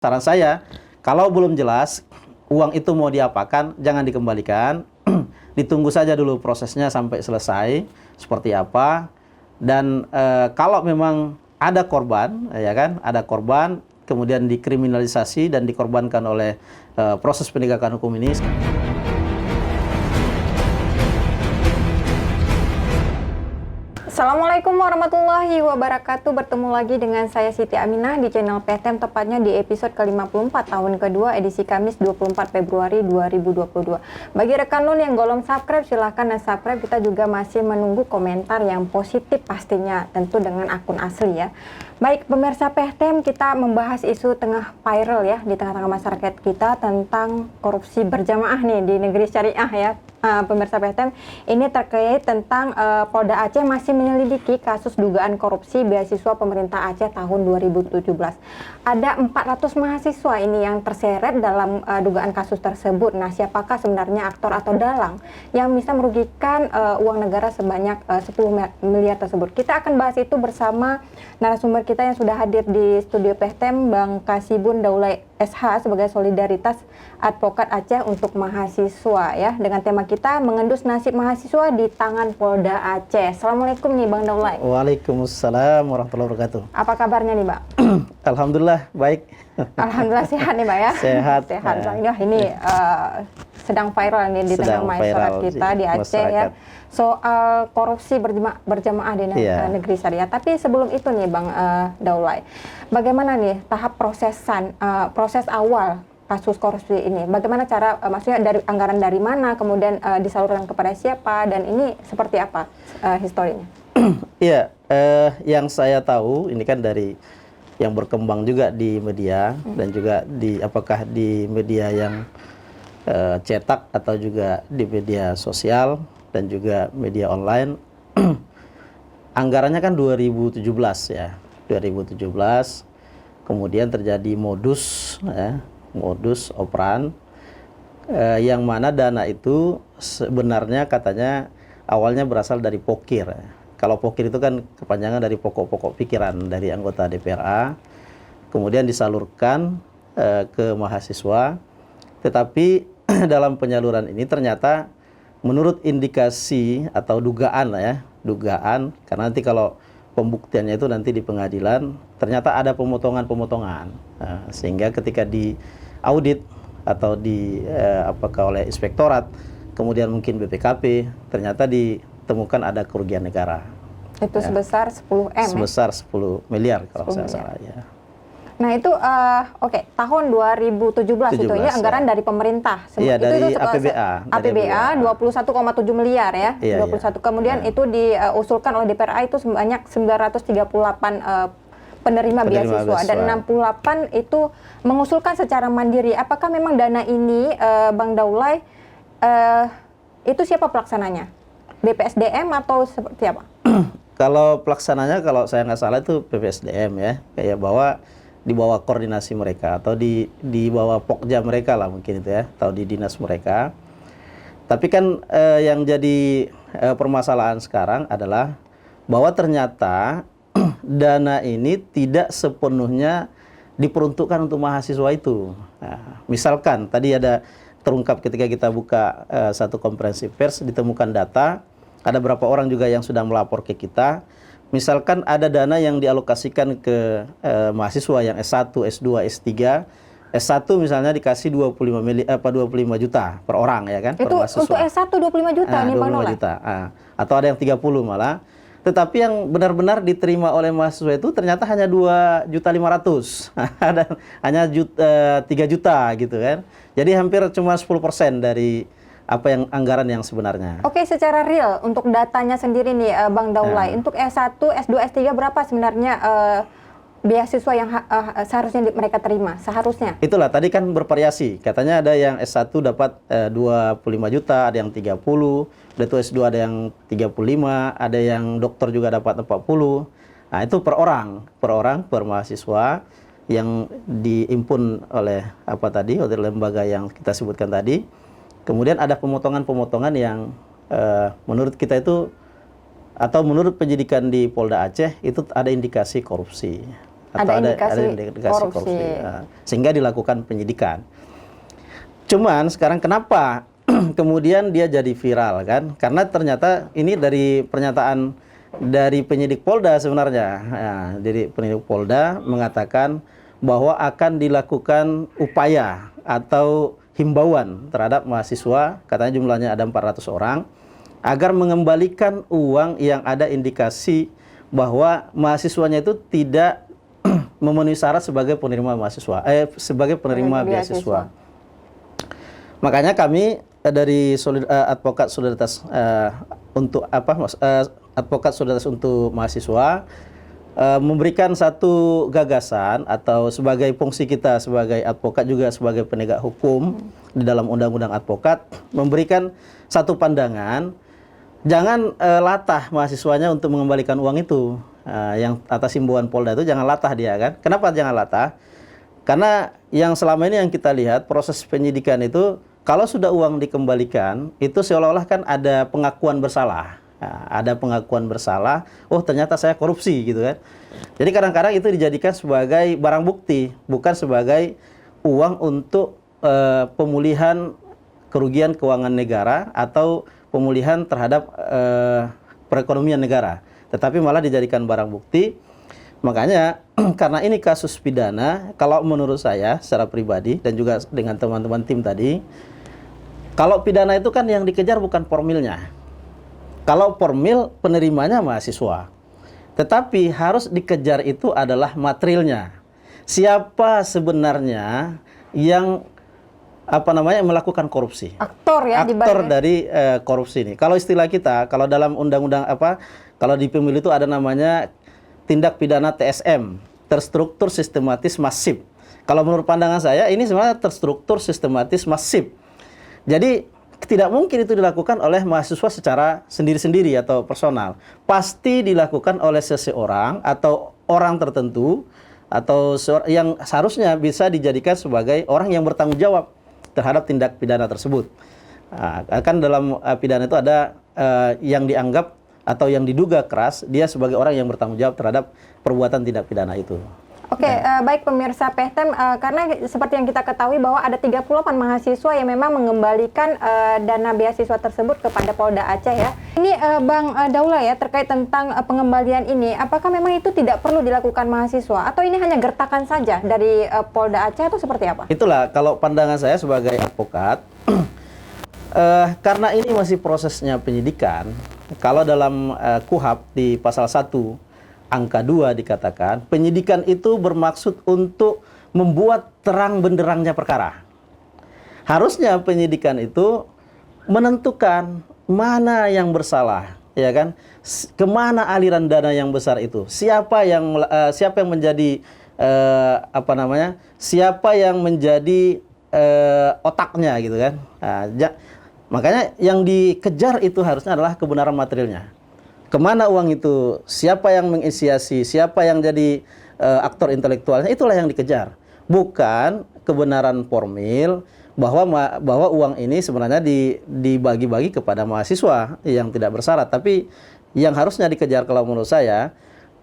Saran saya, kalau belum jelas uang itu mau diapakan, jangan dikembalikan. Ditunggu saja dulu prosesnya sampai selesai seperti apa. Dan kalau memang ada korban, ya kan, ada korban kemudian dikriminalisasi dan dikorbankan oleh proses penegakan hukum ini. Assalamualaikum warahmatullahi wabarakatuh. Bertemu lagi dengan saya Siti Aminah di channel PTM, tepatnya di episode ke-54 tahun kedua edisi Kamis 24 Februari 2022. Bagi rekan Nun yang belum subscribe, silahkan dan subscribe. Kita juga masih menunggu komentar yang positif pastinya, tentu dengan akun asli ya. Baik pemirsa PTM, kita membahas isu tengah viral ya di tengah-tengah masyarakat kita tentang korupsi berjamaah nih di negeri syariah ya. Pemirsa PTM, ini terkait tentang Polda Aceh masih menyelidiki kasus dugaan korupsi beasiswa pemerintah Aceh tahun 2017. Ada 400 mahasiswa ini yang terseret dalam dugaan kasus tersebut. Nah, siapakah sebenarnya aktor atau dalang yang bisa merugikan uang negara sebanyak 10 miliar tersebut? Kita akan bahas itu bersama narasumber kita yang sudah hadir di studio PTM, Bang Kasibun Daulay SH sebagai Solidaritas Advokat Aceh untuk Mahasiswa ya, dengan tema kita mengendus nasib mahasiswa di tangan Polda Aceh. Assalamualaikum nih Bang Daulay. Waalaikumsalam warahmatullahi wabarakatuh. Apa kabarnya nih Mbak? Alhamdulillah baik. Alhamdulillah sehat nih Mbak ya. Sehat. Sehat. Ya, ini sedang viral nih di tengah masyarakat kita di Aceh ya. Soal korupsi berjamaah di negeri syariah. Tapi sebelum itu nih Bang Daulay, bagaimana nih tahap proses awal kasus korupsi ini? Bagaimana cara, maksudnya dari anggaran dari mana, kemudian disalurkan kepada siapa, dan ini seperti apa historinya? Iya, yang saya tahu ini kan dari yang berkembang juga di media dan juga apakah di media yang cetak atau juga di media sosial dan juga media online. Anggarannya kan 2017 ya, 2017 kemudian terjadi modus operan yang mana dana itu sebenarnya katanya awalnya berasal dari pokir. Kalau pokir itu kan kepanjangan dari pokok-pokok pikiran dari anggota DPRA, kemudian disalurkan ke mahasiswa. Tetapi dalam penyaluran ini ternyata menurut indikasi atau dugaan karena nanti kalau pembuktiannya itu nanti di pengadilan ternyata ada pemotongan-pemotongan, sehingga ketika di audit atau apakah oleh inspektorat kemudian mungkin BPKP ternyata ditemukan ada kerugian negara. Itu sebesar 10 M. Sebesar 10 miliar kalau saya salah ya. Nah itu tahun 2017 itu ya, anggaran dari pemerintah. Iya, dari APBA. APBA 21,7 miliar ya. Iya, 21. Kemudian itu diusulkan oleh DPRA itu sebanyak 938 penerima beasiswa dan 68 itu mengusulkan secara mandiri. Apakah memang dana ini Bang Daulay itu siapa pelaksananya? BPSDM atau seperti apa? Kalau pelaksananya kalau saya nggak salah itu BPSDM ya, kayak di bawah koordinasi mereka atau di bawah pokja mereka lah mungkin itu ya, atau di dinas mereka. Tapi kan yang jadi permasalahan sekarang adalah bahwa ternyata dana ini tidak sepenuhnya diperuntukkan untuk mahasiswa itu. Nah, misalkan tadi ada terungkap ketika kita buka satu konferensi pers, ditemukan data ada berapa orang juga yang sudah melapor ke kita. Misalkan ada dana yang dialokasikan ke mahasiswa yang S1, S2, S3. S1 misalnya dikasih 25 juta per orang ya kan? Itu per mahasiswa. untuk S1 25 juta nih Bang Daulay. 25 juta. Atau ada yang 30 malah. Tetapi yang benar-benar diterima oleh mahasiswa itu ternyata hanya 2.500.000. Hanya 3 juta gitu kan. Jadi hampir cuma 10% dari apa yang anggaran yang sebenarnya. Oke, secara real untuk datanya sendiri nih Bang Daulay, untuk S1, S2, S3 berapa sebenarnya beasiswa yang seharusnya mereka terima? Seharusnya? Itulah tadi kan bervariasi. Katanya ada yang S1 dapat 25 juta, ada yang 30, ada itu S2 ada yang 35, ada yang dokter juga dapat 40. Nah, itu per orang, per mahasiswa yang diimpun oleh oleh lembaga yang kita sebutkan tadi. Kemudian ada pemotongan-pemotongan yang menurut kita itu atau menurut penyidikan di Polda Aceh itu ada indikasi korupsi. atau ada indikasi korupsi. Sehingga dilakukan penyidikan. Cuman sekarang kenapa kemudian dia jadi viral kan? Karena ternyata ini dari pernyataan dari penyidik Polda sebenarnya. Ya, jadi penyidik Polda mengatakan bahwa akan dilakukan upaya atau himbauan terhadap mahasiswa, katanya jumlahnya ada 400 orang, agar mengembalikan uang yang ada indikasi bahwa mahasiswanya itu tidak memenuhi syarat sebagai penerima sebagai penerima beasiswa. Makanya kami dari advokat solidaritas advokat solidaritas untuk mahasiswa memberikan satu gagasan atau sebagai fungsi kita sebagai advokat juga sebagai penegak hukum di dalam undang-undang advokat memberikan satu pandangan, jangan latah mahasiswanya untuk mengembalikan uang itu. Yang atas himbauan Polda itu jangan latah dia kan. Kenapa jangan latah? Karena yang selama ini yang kita lihat proses penyidikan itu kalau sudah uang dikembalikan itu seolah-olah kan ada pengakuan bersalah. Ada pengakuan bersalah, oh ternyata saya korupsi gitu kan. Jadi kadang-kadang itu dijadikan sebagai barang bukti, bukan sebagai uang untuk pemulihan kerugian keuangan negara atau pemulihan terhadap perekonomian negara. Tetapi malah dijadikan barang bukti. Makanya karena ini kasus pidana, kalau menurut saya secara pribadi dan juga dengan teman-teman tim tadi, kalau pidana itu kan yang dikejar bukan formilnya. Kalau formil penerimanya mahasiswa. Tetapi harus dikejar itu adalah materialnya. Siapa sebenarnya yang melakukan korupsi? Aktor ya. Aktor dari korupsi ini. Kalau istilah kita, kalau dalam undang-undang kalau di pemilu itu ada namanya tindak pidana TSM, terstruktur, sistematis, masif. Kalau menurut pandangan saya ini sebenarnya terstruktur, sistematis, masif. Jadi tidak mungkin itu dilakukan oleh mahasiswa secara sendiri-sendiri atau personal. Pasti dilakukan oleh seseorang atau orang tertentu atau yang seharusnya bisa dijadikan sebagai orang yang bertanggung jawab terhadap tindak pidana tersebut. Kan dalam pidana itu ada yang dianggap atau yang diduga keras, dia sebagai orang yang bertanggung jawab terhadap perbuatan tindak pidana itu. Oke, baik pemirsa PTM, karena seperti yang kita ketahui bahwa ada 38 mahasiswa yang memang mengembalikan dana beasiswa tersebut kepada Polda Aceh ya. Ini Bang Daula ya, terkait tentang pengembalian ini, apakah memang itu tidak perlu dilakukan mahasiswa atau ini hanya gertakan saja dari Polda Aceh atau seperti apa? Itulah kalau pandangan saya sebagai advokat, karena ini masih prosesnya penyidikan, kalau dalam KUHAP di pasal 1 angka 2 dikatakan, penyidikan itu bermaksud untuk membuat terang benderangnya perkara. Harusnya penyidikan itu menentukan mana yang bersalah, ya kan? Kemana aliran dana yang besar itu? Siapa yang menjadi siapa yang menjadi otaknya gitu kan? Makanya yang dikejar itu harusnya adalah kebenaran materialnya. Kemana uang itu, siapa yang menginisiasi, siapa yang jadi aktor intelektualnya, itulah yang dikejar. Bukan kebenaran formil bahwa uang ini sebenarnya dibagi-bagi kepada mahasiswa yang tidak bersyarat. Tapi yang harusnya dikejar kalau menurut saya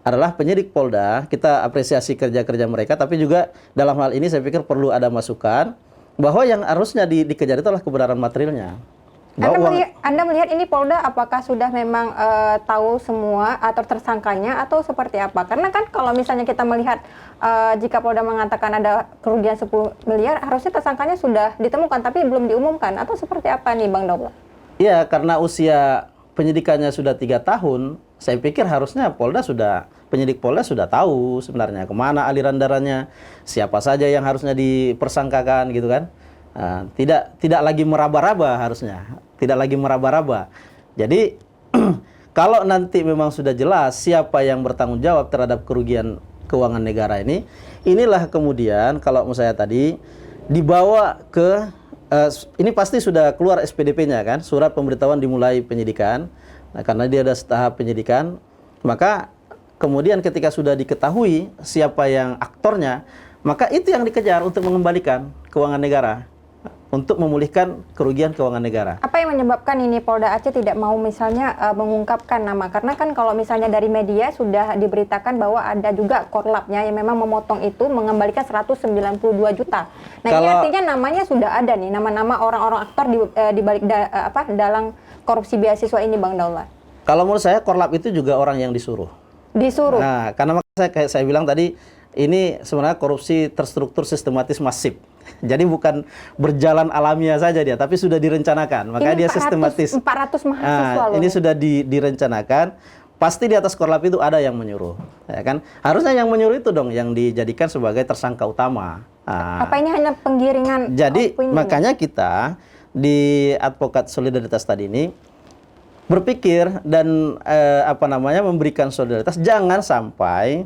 adalah penyidik Polda. Kita apresiasi kerja-kerja mereka, tapi juga dalam hal ini saya pikir perlu ada masukan bahwa yang harusnya dikejar itu adalah kebenaran materialnya. Anda melihat ini Polda apakah sudah memang tahu semua atau tersangkanya atau seperti apa? Karena kan kalau misalnya kita melihat jika Polda mengatakan ada kerugian 10 miliar, harusnya tersangkanya sudah ditemukan tapi belum diumumkan atau seperti apa nih Bang Daula? Iya, karena usia penyidikannya sudah 3 tahun, saya pikir harusnya penyidik Polda sudah tahu sebenarnya kemana aliran dananya, siapa saja yang harusnya dipersangkakan gitu kan. Tidak lagi meraba-raba harusnya, tidak lagi meraba-raba. Jadi kalau nanti memang sudah jelas siapa yang bertanggung jawab terhadap kerugian keuangan negara ini, inilah kemudian kalau menurut saya tadi dibawa ke ini pasti sudah keluar SPDP-nya kan, surat pemberitahuan dimulai penyidikan. Nah, karena dia ada tahap penyidikan, maka kemudian ketika sudah diketahui siapa yang aktornya, maka itu yang dikejar untuk mengembalikan keuangan negara. untuk memulihkan kerugian keuangan negara. Apa yang menyebabkan ini Polda Aceh tidak mau misalnya mengungkapkan nama? Karena kan kalau misalnya dari media sudah diberitakan bahwa ada juga korlapnya yang memang memotong itu mengembalikan 192 juta. Nah, ini artinya namanya sudah ada nih, nama-nama orang-orang aktor di balik dalam korupsi beasiswa ini, Bang Daulat. Kalau menurut saya korlap itu juga orang yang disuruh. Disuruh. Nah, karena kayak saya bilang tadi, ini sebenarnya korupsi terstruktur, sistematis, masif. Jadi bukan berjalan alamiah saja dia, tapi sudah direncanakan. Makanya ini dia sistematis. 400 mahasiswa loh. Ini sudah direncanakan. Pasti di atas korlap itu ada yang menyuruh, ya kan? Harusnya yang menyuruh itu dong yang dijadikan sebagai tersangka utama. Apa ini hanya penggiringan? Jadi makanya kita di Advokat Solidaritas tadi ini berpikir dan memberikan solidaritas, jangan sampai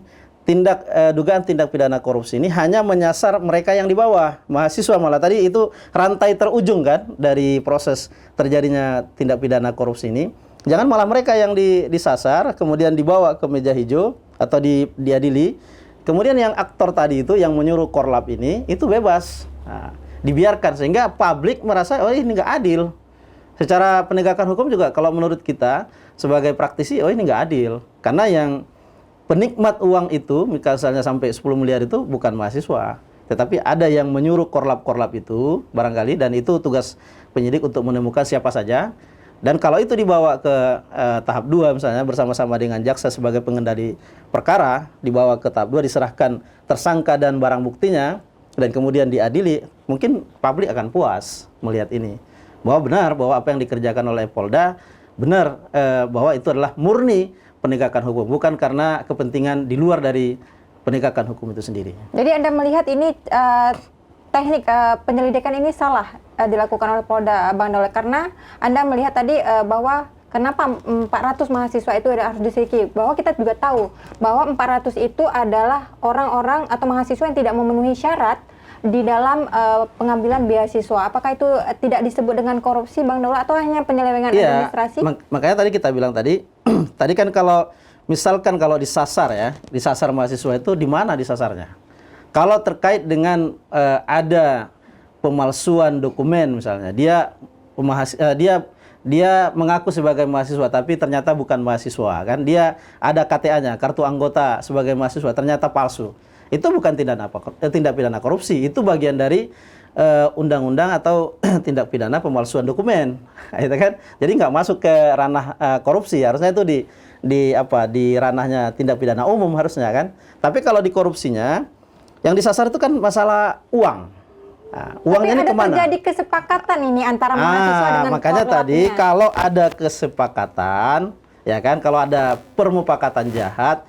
dugaan tindak pidana korupsi ini hanya menyasar mereka yang di bawah, mahasiswa. Malah tadi itu rantai terujung kan dari proses terjadinya tindak pidana korupsi ini. Jangan malah mereka yang disasar, kemudian dibawa ke meja hijau atau diadili. Kemudian yang aktor tadi itu yang menyuruh korlap ini itu bebas, dibiarkan sehingga publik merasa oh ini nggak adil. Secara penegakan hukum juga kalau menurut kita sebagai praktisi, oh ini nggak adil. Karena yang penikmat uang itu, misalnya sampai 10 miliar itu bukan mahasiswa. Tetapi ada yang menyuruh korlap-korlap itu barangkali, dan itu tugas penyidik untuk menemukan siapa saja. Dan kalau itu dibawa ke tahap 2 misalnya bersama-sama dengan jaksa sebagai pengendali perkara, dibawa ke tahap 2, diserahkan tersangka dan barang buktinya, dan kemudian diadili, mungkin publik akan puas melihat ini. Bahwa benar, bahwa apa yang dikerjakan oleh Polda, benar bahwa itu adalah murni penegakan hukum, bukan karena kepentingan di luar dari penegakan hukum itu sendiri. Jadi Anda melihat ini teknik penyelidikan ini salah dilakukan oleh Polda, Bang Daulat, karena Anda melihat tadi bahwa kenapa 400 mahasiswa itu harus diselidiki, bahwa kita juga tahu bahwa 400 itu adalah orang-orang atau mahasiswa yang tidak memenuhi syarat di dalam pengambilan beasiswa. Apakah itu tidak disebut dengan korupsi, Bang Daulat, atau hanya penyelewengan administrasi? Makanya tadi kita bilang tadi, tadi kan kalau misalkan kalau disasar mahasiswa itu di mana disasarnya? Kalau terkait dengan ada pemalsuan dokumen misalnya, dia mengaku sebagai mahasiswa tapi ternyata bukan mahasiswa, kan? Dia ada KTA-nya, kartu anggota sebagai mahasiswa, ternyata palsu. Itu bukan tindak pidana korupsi, itu bagian dari undang-undang atau tindak pidana pemalsuan dokumen, gitu kan? Jadi nggak masuk ke ranah korupsi, harusnya itu di ranahnya tindak pidana umum harusnya, kan? Tapi kalau di korupsinya, yang disasar itu kan masalah uang. Nah, uangnya ini kemana? Tapi ada terjadi kesepakatan ini antara mahasiswa dengan makanya tadi kalau ada kesepakatan, ya kan, kalau ada permufakatan jahat,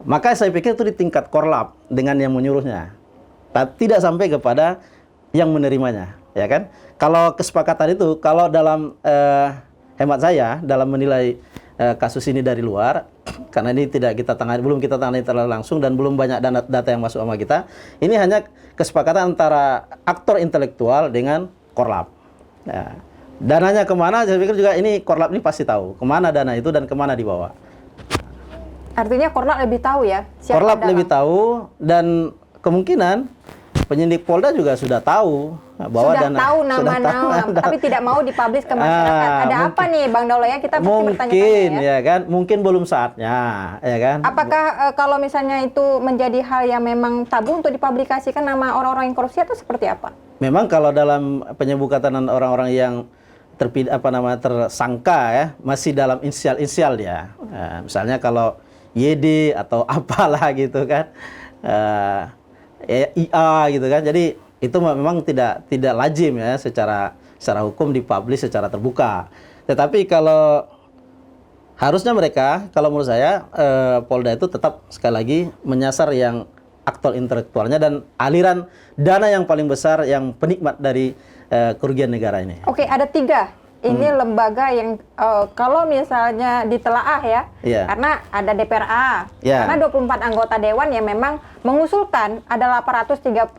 maka saya pikir itu di tingkat korlap dengan yang menyuruhnya, tidak sampai kepada yang menerimanya, ya kan? Kalau kesepakatan itu, kalau dalam hemat saya dalam menilai kasus ini dari luar, karena ini belum kita tangani terlalu langsung dan belum banyak data yang masuk sama kita, ini hanya kesepakatan antara aktor intelektual dengan korlap. Ya. Dananya kemana? Saya pikir juga ini korlap ini pasti tahu kemana dana itu dan kemana dibawa. Artinya korlap lebih tahu ya? Korlap lebih tahu, dan kemungkinan penyidik Polda juga sudah tahu bahwa sudah tahu nama-nama, tapi tidak mau dipublish ke masyarakat. Ada mungkin, apa nih, Bang Daulat, ya? Kita pasti bertanya-tanya ya kan? Mungkin belum saatnya, ya kan? Apakah kalau misalnya itu menjadi hal yang memang tabu untuk dipublikasikan nama orang-orang yang korupsi, atau seperti apa? Memang kalau dalam penyebutkan orang-orang yang tersangka ya, masih dalam inisial-inisial dia. Misalnya kalau YD atau apalah gitu kan. IA gitu kan. Jadi itu memang tidak lazim ya secara hukum dipublish secara terbuka. Tetapi kalau harusnya mereka, kalau menurut saya Polda itu tetap sekali lagi menyasar yang aktor intelektualnya dan aliran dana yang paling besar yang penikmat dari kerugian negara ini. Oke, ada 3. Ini lembaga yang kalau misalnya ditelaah ya, karena ada DPRA, karena 24 anggota dewan yang memang mengusulkan ada 830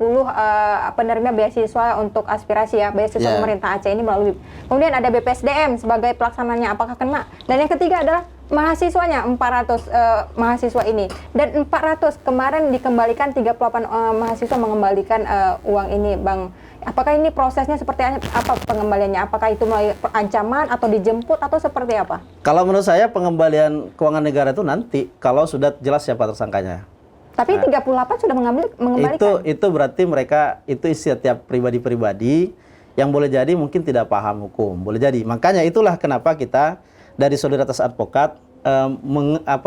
penerima beasiswa untuk aspirasi ya, beasiswa pemerintah Aceh ini melalui. Kemudian ada BPSDM sebagai pelaksananya, apakah kena? Dan yang ketiga adalah mahasiswanya, 400 mahasiswa ini. Dan 400 kemarin dikembalikan, 38 mahasiswa mengembalikan uang ini, Bang Apakah ini prosesnya seperti apa pengembaliannya? Apakah itu melalui ancaman atau dijemput atau seperti apa? Kalau menurut saya pengembalian keuangan negara itu nanti kalau sudah jelas siapa tersangkanya. Tapi 38 sudah mengembalikan. Itu berarti mereka itu setiap pribadi-pribadi yang boleh jadi mungkin tidak paham hukum, boleh jadi. Makanya itulah kenapa kita dari Solidaritas Advokat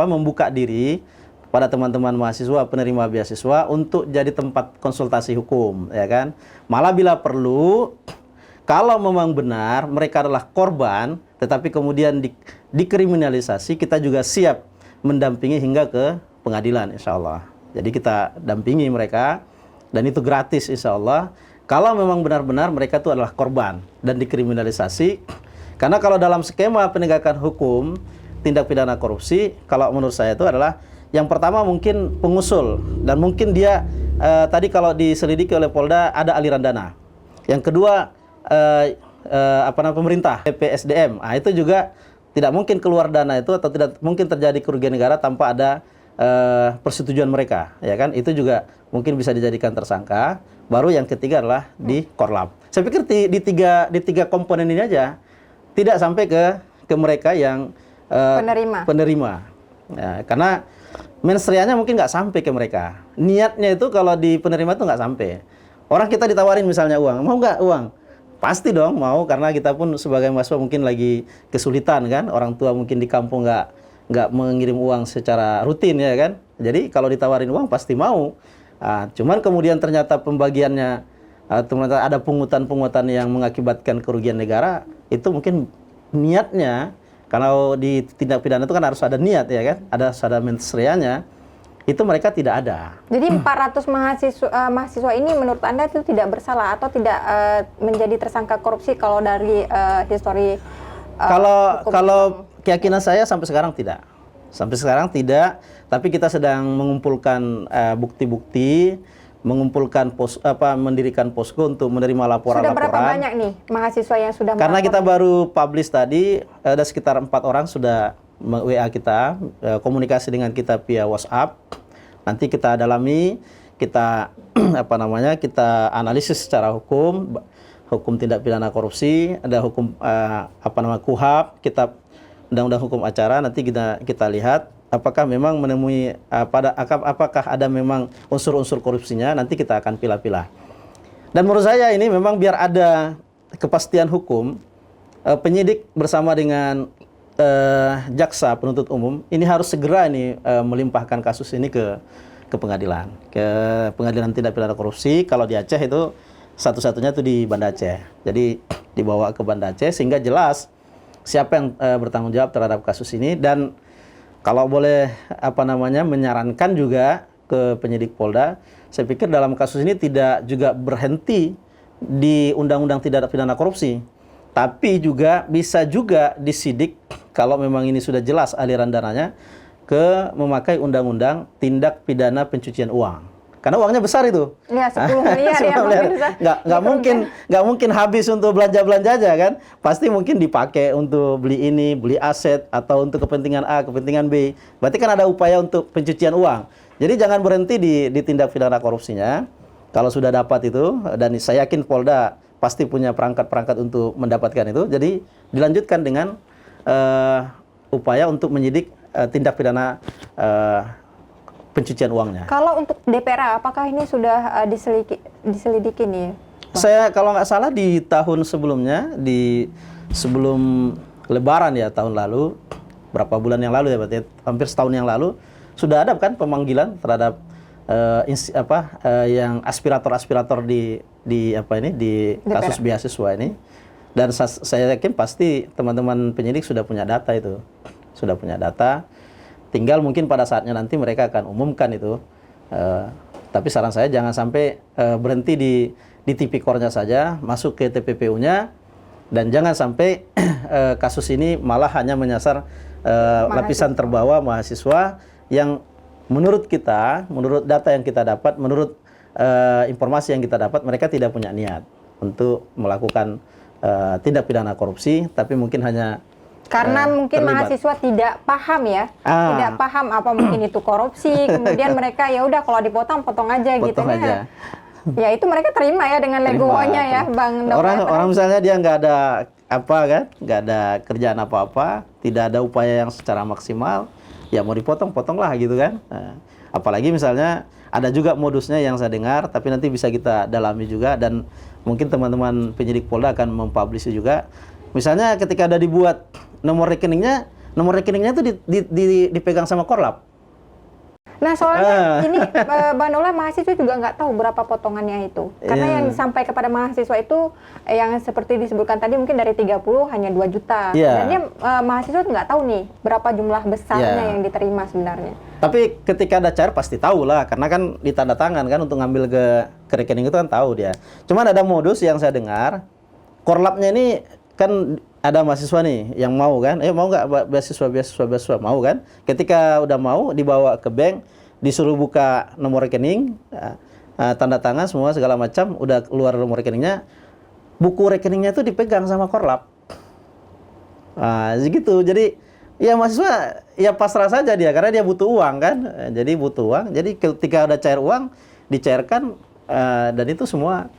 membuka diri pada teman-teman mahasiswa penerima beasiswa untuk jadi tempat konsultasi hukum, ya kan? Malah bila perlu, kalau memang benar mereka adalah korban, tetapi kemudian dikriminalisasi, kita juga siap mendampingi hingga ke pengadilan, insya Allah. Jadi kita dampingi mereka, dan itu gratis, insya Allah. Kalau memang benar-benar mereka itu adalah korban dan dikriminalisasi, karena kalau dalam skema penegakan hukum tindak pidana korupsi, kalau menurut saya itu adalah yang pertama mungkin pengusul, dan mungkin dia tadi kalau diselidiki oleh Polda ada aliran dana. Yang kedua pemerintah PSDM, itu juga tidak mungkin keluar dana itu atau tidak mungkin terjadi kerugian negara tanpa ada persetujuan mereka, ya kan? Itu juga mungkin bisa dijadikan tersangka. Baru yang ketiga adalah di korlap. Saya pikir di tiga komponen ini aja tidak sampai ke mereka yang penerima. Ya, karena mensreanya mungkin nggak sampai ke mereka. Niatnya itu kalau di penerima itu nggak sampai. Orang kita ditawarin misalnya uang, mau nggak uang? Pasti dong mau, karena kita pun sebagai mahasiswa mungkin lagi kesulitan kan. Orang tua mungkin di kampung nggak mengirim uang secara rutin, ya kan. Jadi kalau ditawarin uang pasti mau. Cuman kemudian ternyata pembagiannya ternyata ada pungutan-pungutan yang mengakibatkan kerugian negara, itu mungkin niatnya. Kalau di tindak pidana itu kan harus ada niat, ya kan? Ada mensreanya. Itu mereka tidak ada. Jadi 400 mahasiswa ini menurut Anda itu tidak bersalah atau tidak menjadi tersangka korupsi kalau dari histori kalau keyakinan saya sampai sekarang tidak. Sampai sekarang tidak, tapi kita sedang mengumpulkan bukti-bukti, mendirikan posko untuk menerima laporan-laporan. Sudah berapa banyak nih mahasiswa yang sudah Karena kita baru publish tadi, ada sekitar 4 orang sudah WA kita, komunikasi dengan kita via WhatsApp. Nanti kita dalami, kita kita analisis secara hukum tindak pidana korupsi, ada hukum KUHAP, kitab undang-undang hukum acara. Nanti kita lihat apakah memang menemui apakah ada memang unsur-unsur korupsinya, nanti kita akan pilah-pilah. Dan menurut saya ini memang biar ada kepastian hukum, penyidik bersama dengan jaksa penuntut umum ini harus segera melimpahkan kasus ini ke pengadilan, ke pengadilan tindak pidana korupsi. Kalau di Aceh itu satu-satunya itu di Banda Aceh. Jadi dibawa ke Banda Aceh sehingga jelas siapa yang bertanggung jawab terhadap kasus ini. Dan kalau boleh menyarankan juga ke penyidik Polda, saya pikir dalam kasus ini tidak juga berhenti di undang-undang tindak pidana korupsi, tapi juga bisa juga disidik kalau memang ini sudah jelas aliran dananya ke memakai undang-undang tindak pidana pencucian uang. Karena uangnya besar itu. Ya, 10 miliar ya. Nggak mungkin habis untuk belanja-belanja aja kan. Pasti mungkin dipakai untuk beli ini, beli aset, atau untuk kepentingan A, kepentingan B. Berarti kan ada upaya untuk pencucian uang. Jadi jangan berhenti di tindak pidana korupsinya. Kalau sudah dapat itu, dan saya yakin Polda pasti punya perangkat-perangkat untuk mendapatkan itu. Jadi dilanjutkan dengan upaya untuk menyidik tindak pidana pencucian uangnya. Kalau untuk DPRA, apakah ini sudah diselidiki nih? Saya kalau nggak salah di tahun sebelumnya, sebelum Lebaran ya tahun lalu, berapa bulan yang lalu ya, berarti hampir setahun yang lalu, sudah ada kan pemanggilan terhadap yang aspirator-aspirator di kasus beasiswa ini. Dan saya yakin pasti teman-teman penyidik sudah punya data itu, sudah punya data. Tinggal mungkin pada saatnya nanti mereka akan umumkan itu. Tapi saran saya jangan sampai berhenti di tipikornya saja, masuk ke TPPU-nya, dan jangan sampai kasus ini malah hanya menyasar lapisan terbawah mahasiswa yang menurut kita, menurut data yang kita dapat, menurut informasi yang kita dapat, mereka tidak punya niat untuk melakukan tindak pidana korupsi, tapi mungkin hanya karena mungkin terlibat. Mahasiswa tidak paham ya, tidak paham apa mungkin itu korupsi, kemudian mereka ya udah kalau dipotong potong aja gitu aja. Ya itu mereka terima ya dengan legowonya ya, Bang Daulay. Orang misalnya dia nggak ada apa kan, nggak ada kerjaan apa-apa, tidak ada upaya yang secara maksimal, ya mau dipotong-potong lah gitu kan. Nah, apalagi misalnya ada juga modusnya yang saya dengar, tapi nanti bisa kita dalami juga dan mungkin teman-teman penyidik Polda akan mempublish juga. Misalnya ketika ada dibuat nomor rekeningnya itu dipegang sama Korlap. Nah soalnya ini Bang Daulay, mahasiswa juga nggak tahu berapa potongannya itu. Karena yang sampai kepada mahasiswa itu yang seperti disebutkan tadi mungkin dari 30 hanya 2 juta. Dan dia mahasiswa nggak tahu nih berapa jumlah besarnya yang diterima sebenarnya. Tapi ketika ada cair pasti tahu lah, karena kan ditanda tangan kan untuk ngambil ke rekening itu kan tahu dia. Cuman ada modus yang saya dengar, Korlapnya ini kan ada mahasiswa nih yang mau kan, mau nggak beasiswa mau kan? Ketika udah mau dibawa ke bank, disuruh buka nomor rekening, tanda tangan semua segala macam, udah keluar nomor rekeningnya, buku rekeningnya itu dipegang sama Korlap. Gitu. Jadi ya mahasiswa ya pasrah saja dia karena dia butuh uang kan, jadi butuh uang. Jadi ketika ada cair uang dicairkan dan itu semua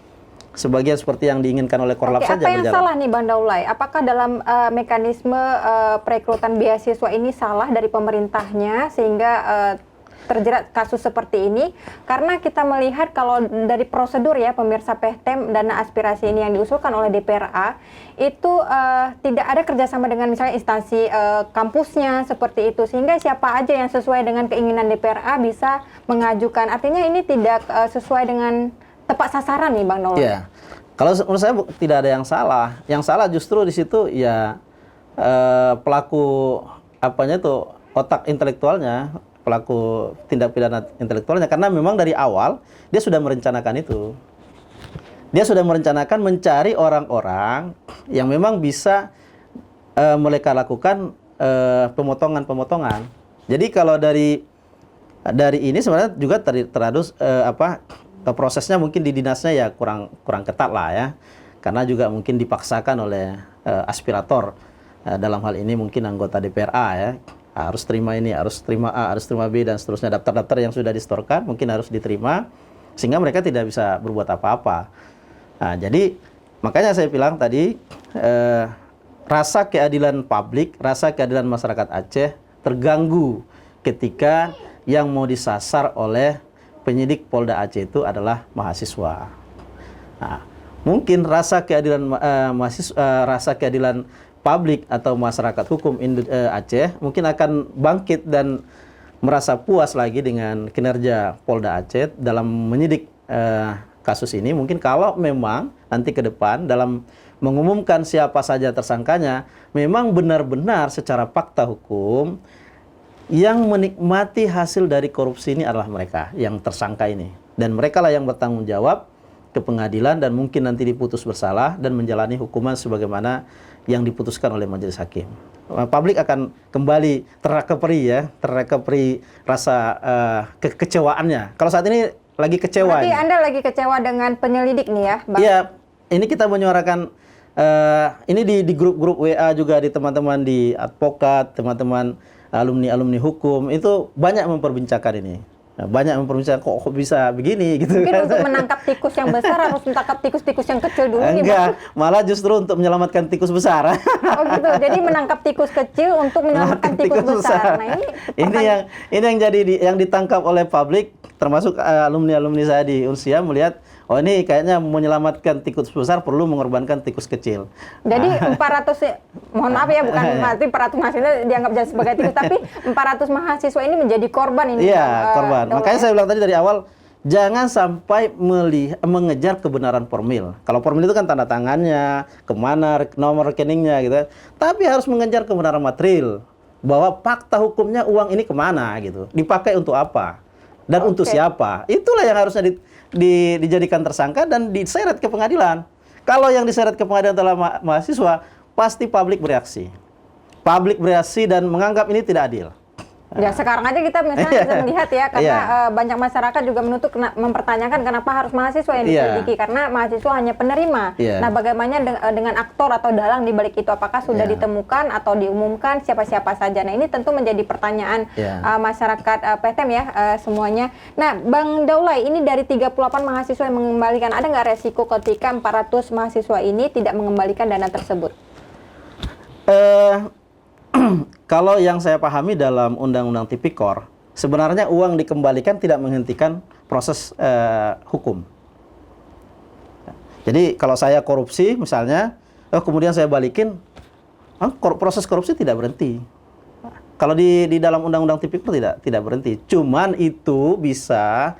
sebagian seperti yang diinginkan oleh Korlap saja berjalan. Apa yang berjalan. salah nih Bang Daulay? Apakah dalam mekanisme perekrutan beasiswa ini salah dari pemerintahnya sehingga terjerat kasus seperti ini? Karena kita melihat kalau dari prosedur ya pemirsa PTEM dana aspirasi ini yang diusulkan oleh DPRA itu tidak ada kerjasama dengan misalnya instansi kampusnya seperti itu, sehingga siapa aja yang sesuai dengan keinginan DPRA bisa mengajukan. Artinya ini tidak sesuai dengan tepat sasaran nih Bang Daulay. Iya. Kalau menurut saya tidak ada yang salah. Yang salah justru di situ ya pelaku apanya tuh otak intelektualnya, pelaku tindak pidana intelektualnya, karena memang dari awal dia sudah merencanakan itu. Dia sudah merencanakan mencari orang-orang yang memang bisa mereka lakukan pemotongan-pemotongan. Jadi kalau dari ini sebenarnya juga terhadus prosesnya mungkin di dinasnya ya kurang ketat lah ya, karena juga mungkin dipaksakan oleh aspirator, dalam hal ini mungkin anggota DPRA ya, harus terima ini, harus terima A, harus terima B dan seterusnya, daftar-daftar yang sudah disetorkan mungkin harus diterima sehingga mereka tidak bisa berbuat apa-apa. Nah, jadi makanya saya bilang tadi rasa keadilan publik, rasa keadilan masyarakat Aceh terganggu ketika yang mau disasar oleh penyidik Polda Aceh itu adalah mahasiswa. Nah, mungkin rasa keadilan rasa keadilan publik atau masyarakat hukum Aceh mungkin akan bangkit dan merasa puas lagi dengan kinerja Polda Aceh dalam menyidik kasus ini. Mungkin kalau memang nanti ke depan dalam mengumumkan siapa saja tersangkanya, memang benar-benar secara fakta hukum yang menikmati hasil dari korupsi ini adalah mereka yang tersangka ini. Dan mereka lah yang bertanggung jawab ke pengadilan dan mungkin nanti diputus bersalah dan menjalani hukuman sebagaimana yang diputuskan oleh majelis hakim. Publik akan kembali terrecovery rasa kekecewaannya. Kalau saat ini lagi kecewa. Berarti Anda lagi kecewa dengan penyelidik nih ya, Bang? Iya, ini kita menyuarakan ini di grup-grup WA juga, di teman-teman di advokat, teman-teman alumni hukum itu banyak memperbincangkan ini. Banyak memperbincangkan kok bisa begini gitu. Mungkin kan. untuk menangkap tikus yang besar harus menangkap tikus-tikus yang kecil dulu nih, Enggak, Bang. malah justru untuk menyelamatkan tikus besar. Oh gitu. Jadi menangkap tikus kecil untuk menyelamatkan tikus besar. Nah, ini yang jadi yang ditangkap oleh publik, termasuk alumni saya di Unsia melihat, oh ini kayaknya menyelamatkan tikus besar perlu mengorbankan tikus kecil. Jadi 400, mohon maaf ya, bukan berarti 400 mahasiswa dianggap jadi sebagai tikus, tapi 400 mahasiswa ini menjadi korban ini. Iya, korban. Makanya saya bilang tadi dari awal, jangan sampai mengejar kebenaran formil. Kalau formil itu kan tanda tangannya, kemana, nomor rekeningnya gitu. Tapi harus mengejar kebenaran material. Bahwa fakta hukumnya uang ini kemana gitu. Dipakai untuk apa. Dan untuk siapa. Itulah yang harusnya dijadikan tersangka dan diseret ke pengadilan. Kalau yang diseret ke pengadilan adalah mahasiswa, pasti publik bereaksi. Publik bereaksi dan menganggap ini tidak adil. Ya sekarang aja kita misalnya bisa melihat ya, karena banyak masyarakat juga mempertanyakan kenapa harus mahasiswa yang diselidiki, karena mahasiswa hanya penerima. Nah, bagaimana dengan aktor atau dalang di balik itu, apakah sudah ditemukan atau diumumkan siapa-siapa saja? Nah, ini tentu menjadi pertanyaan masyarakat PTM ya semuanya. Nah, Bang Daulay, ini dari 38 mahasiswa yang mengembalikan, ada nggak resiko ketika 400 mahasiswa ini tidak mengembalikan dana tersebut? Kalau yang saya pahami dalam Undang-Undang Tipikor, sebenarnya uang dikembalikan tidak menghentikan proses hukum. Jadi kalau saya korupsi misalnya, kemudian saya balikin, proses korupsi tidak berhenti. Kalau di dalam Undang-Undang Tipikor tidak berhenti. Cuman itu bisa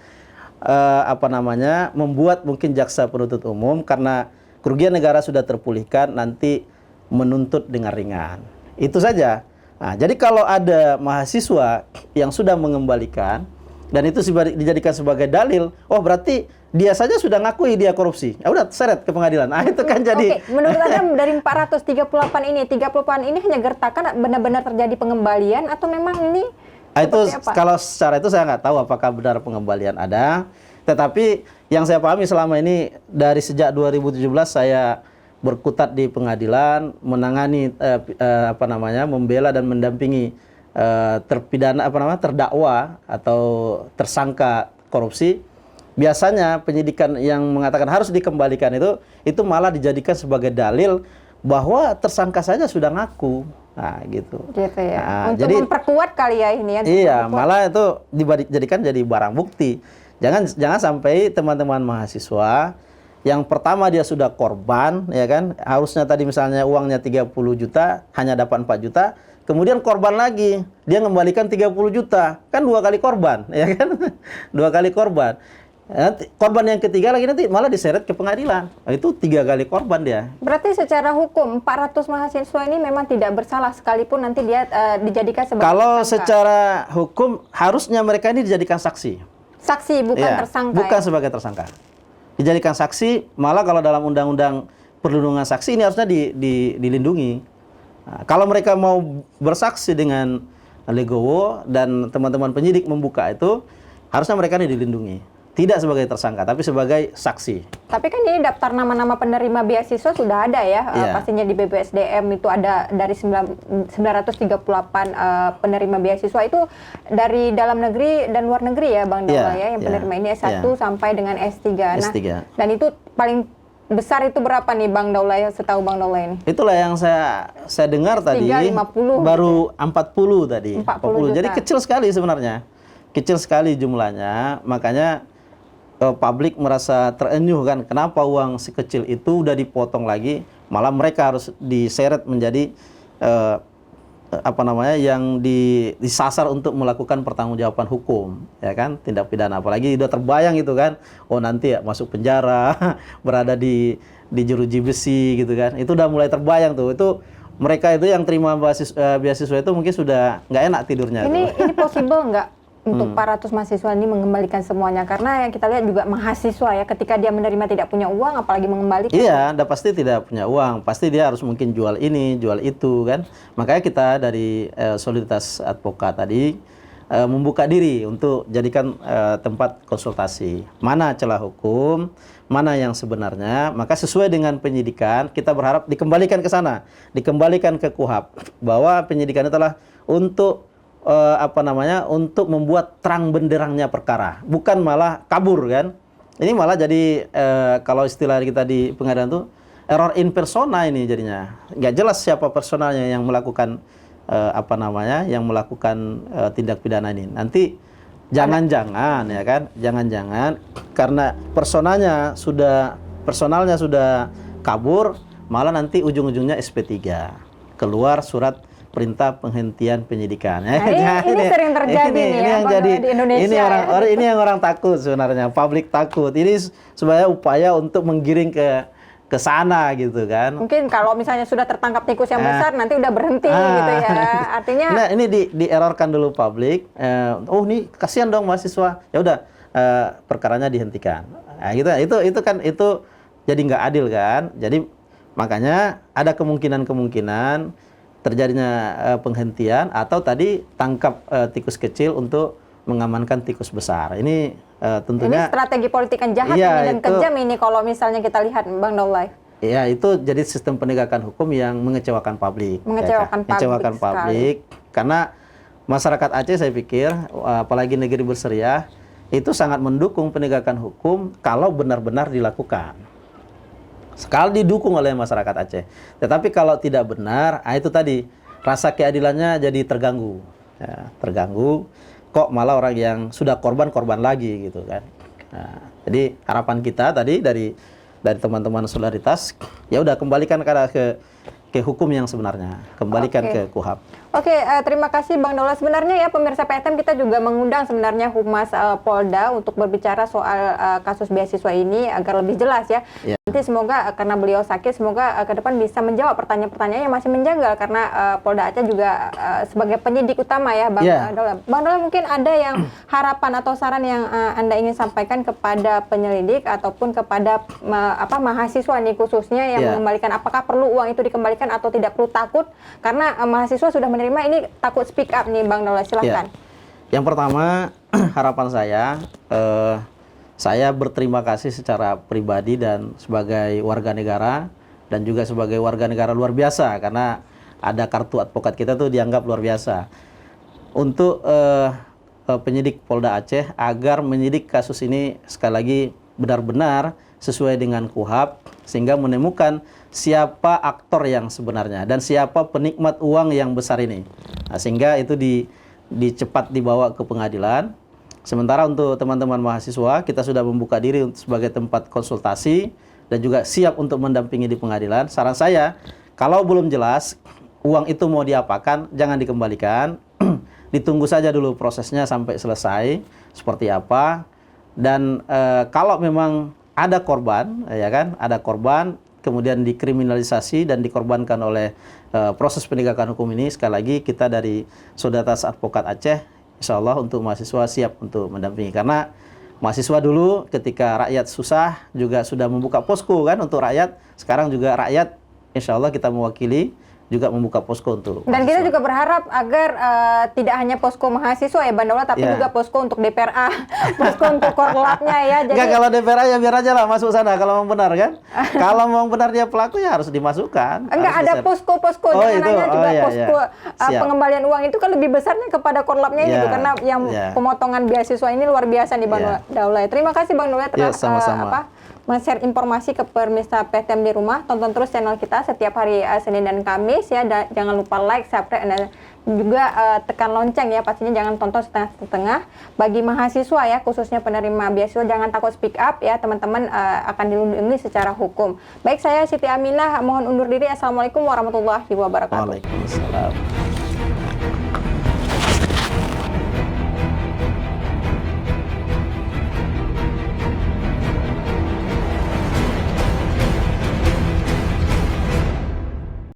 membuat mungkin jaksa penuntut umum karena kerugian negara sudah terpulihkan nanti menuntut dengan ringan. Itu saja. Nah, jadi kalau ada mahasiswa yang sudah mengembalikan dan itu dijadikan sebagai dalil, oh berarti dia saja sudah ngakui dia korupsi. Ya udah seret ke pengadilan. Nah, itu kan jadi. Oke, menurut Anda dari 38 ini hanya gertakan benar-benar terjadi pengembalian atau memang ini itu kalau secara itu saya nggak tahu apakah benar pengembalian ada. Tetapi yang saya pahami selama ini dari sejak 2017 saya berkutat di pengadilan, menangani membela dan mendampingi terdakwa atau tersangka korupsi. Biasanya penyidikan yang mengatakan harus dikembalikan itu malah dijadikan sebagai dalil bahwa tersangka saja sudah ngaku. Nah, gitu. Gitu ya. Nah, untuk jadi memperkuat kali ya ini ya. Iya, malah itu dijadikan jadi barang bukti. Jangan sampai teman-teman mahasiswa yang pertama dia sudah korban, ya kan? Harusnya tadi misalnya uangnya 30 juta, hanya dapat 4 juta. Kemudian korban lagi, dia mengembalikan 30 juta. Kan 2 kali korban, ya kan? 2 kali korban. Korban yang ketiga lagi nanti malah diseret ke pengadilan. Itu 3 kali korban dia. Berarti secara hukum 400 mahasiswa ini memang tidak bersalah sekalipun nanti dia dijadikan sebagai Kalau tersangka. secara hukum harusnya mereka ini dijadikan saksi. Saksi bukan tersangka. Bukan sebagai tersangka. Dijadikan saksi, malah kalau dalam undang-undang perlindungan saksi ini harusnya dilindungi. Nah, kalau mereka mau bersaksi dengan legowo dan teman-teman penyidik membuka itu, harusnya mereka ini dilindungi. Tidak sebagai tersangka, tapi sebagai saksi. Tapi kan ini daftar nama-nama penerima beasiswa sudah ada ya. Pastinya di BPSDM itu ada dari 938 penerima beasiswa itu dari dalam negeri dan luar negeri ya Bang Daulay ya. Yang penerima ini S1 sampai dengan S3. Nah, dan itu paling besar itu berapa nih Bang Daulay, setahu Bang Daulay ini? Itulah yang saya dengar S3, tadi 50, baru 40 tadi. 40 juta. Jadi kecil sekali sebenarnya. Kecil sekali jumlahnya, makanya publik merasa terenyuh kan, kenapa uang sekecil itu udah dipotong lagi, malah mereka harus diseret menjadi yang disasar untuk melakukan pertanggungjawaban hukum, ya kan, tindak pidana. Apalagi udah terbayang itu kan, oh nanti ya masuk penjara, berada di jeruji besi gitu kan, itu udah mulai terbayang tuh. Itu mereka itu yang terima beasiswa itu mungkin sudah nggak enak tidurnya. Ini possible nggak untuk 400 mahasiswa ini mengembalikan semuanya? Karena yang kita lihat juga mahasiswa ya, ketika dia menerima tidak punya uang, apalagi mengembalikan. Iya, udah pasti tidak punya uang. Pasti dia harus mungkin jual ini, jual itu kan. Makanya kita dari Solidaritas Advokat tadi membuka diri untuk jadikan tempat konsultasi. Mana celah hukum, mana yang sebenarnya. Maka sesuai dengan penyidikan, kita berharap dikembalikan ke sana. Dikembalikan ke KUHAP. Bahwa penyidikan itu adalah untuk untuk membuat terang benderangnya perkara, bukan malah kabur kan. Ini malah jadi kalau istilah kita di pengadilan itu error in persona ini jadinya. Nggak jelas siapa personalnya yang melakukan yang melakukan tindak pidana ini. Nanti jangan-jangan ya kan, jangan-jangan karena personalnya sudah kabur, malah nanti ujung-ujungnya SP3. Keluar surat perintah penghentian penyidikan. Ini sering terjadi di Indonesia. Ini yang orang takut sebenarnya, publik takut. Ini sebenarnya upaya untuk menggiring ke sana gitu kan. Mungkin kalau misalnya sudah tertangkap tikus yang besar nanti udah berhenti gitu ya. Artinya ini di-errorkan dulu publik. Nih kasihan dong mahasiswa. Ya udah perkaranya dihentikan. Nah, gitu. Itu jadi nggak adil kan. Jadi makanya ada kemungkinan terjadinya penghentian, atau tadi tangkap tikus kecil untuk mengamankan tikus besar. Ini tentunya ini strategi politik yang jahat iya, ini dan itu, kejam ini kalau misalnya kita lihat Bang Daulay. ya itu jadi sistem penegakan hukum yang mengecewakan publik. Mengecewakan publik karena masyarakat Aceh saya pikir, apalagi negeri berseriah, itu sangat mendukung penegakan hukum kalau benar-benar dilakukan. Sekali didukung oleh masyarakat Aceh. Tetapi kalau tidak benar, itu tadi rasa keadilannya jadi terganggu. Ya, terganggu. Kok malah orang yang sudah korban lagi gitu kan. Nah, jadi harapan kita tadi dari teman-teman solidaritas, ya udah kembalikan ke hukum yang sebenarnya, kembalikan ke KUHAP. Oke, terima kasih Bang Daulay. Sebenarnya ya pemirsa PTM kita juga mengundang sebenarnya Humas Polda untuk berbicara soal kasus beasiswa ini agar lebih jelas ya. Ya. Nanti semoga karena beliau sakit, semoga ke depan bisa menjawab pertanyaan-pertanyaan yang masih menjanggal karena Polda Aceh juga sebagai penyidik utama ya Bang Daulay. Bang Daulay, mungkin ada yang harapan atau saran yang Anda ingin sampaikan kepada penyelidik ataupun kepada mahasiswa nih khususnya yang mengembalikan, apakah perlu uang itu dikembalikan atau tidak perlu takut karena mahasiswa sudah menerima, ini takut speak up nih Bang Daulay, silahkan. Yang pertama, harapan saya berterima kasih secara pribadi dan sebagai warga negara dan juga sebagai warga negara luar biasa karena ada kartu advokat kita tuh dianggap luar biasa untuk penyidik Polda Aceh agar menyidik kasus ini sekali lagi benar-benar sesuai dengan KUHAP sehingga menemukan siapa aktor yang sebenarnya dan siapa penikmat uang yang besar ini. Nah, sehingga itu cepat dibawa ke pengadilan. Sementara untuk teman-teman mahasiswa, kita sudah membuka diri sebagai tempat konsultasi dan juga siap untuk mendampingi di pengadilan. Saran saya, kalau belum jelas uang itu mau diapakan, jangan dikembalikan. Ditunggu saja dulu prosesnya sampai selesai seperti apa. Dan kalau memang ada korban, ya kan, ada korban kemudian dikriminalisasi dan dikorbankan oleh proses penegakan hukum ini, sekali lagi kita dari Solidaritas Advokat Aceh insya Allah untuk mahasiswa siap untuk mendampingi. Karena mahasiswa dulu ketika rakyat susah juga sudah membuka posko kan untuk rakyat. Sekarang juga rakyat insya Allah kita mewakili juga membuka posko untuk dan mahasiswa. Kita juga berharap agar tidak hanya posko mahasiswa ya Bang Daulay, tapi juga posko untuk DPRA, posko untuk korlapnya ya. Jadi enggak, kalau DPRA ya biar aja lah masuk sana kalau memang benar kan. Kalau memang benar dia pelaku ya harus dimasukkan. Enggak, ada posko-posko, jangan hanya juga posko pengembalian uang itu kan lebih besarnya kepada korlapnya itu karena yang pemotongan beasiswa ini luar biasa nih Bang Daulay. Terima kasih Bang Daulay men-share informasi ke pemirsa PTM di rumah. Tonton terus channel kita setiap hari Senin dan Kamis ya. Jangan lupa like, subscribe, dan juga tekan lonceng ya. Pastinya jangan tonton setengah-setengah. Bagi mahasiswa ya, khususnya penerima beasiswa, jangan takut speak up ya. Teman-teman akan dilindungi secara hukum. Baik, saya Siti Aminah mohon undur diri. Assalamualaikum warahmatullahi wabarakatuh. Waalaikumsalam.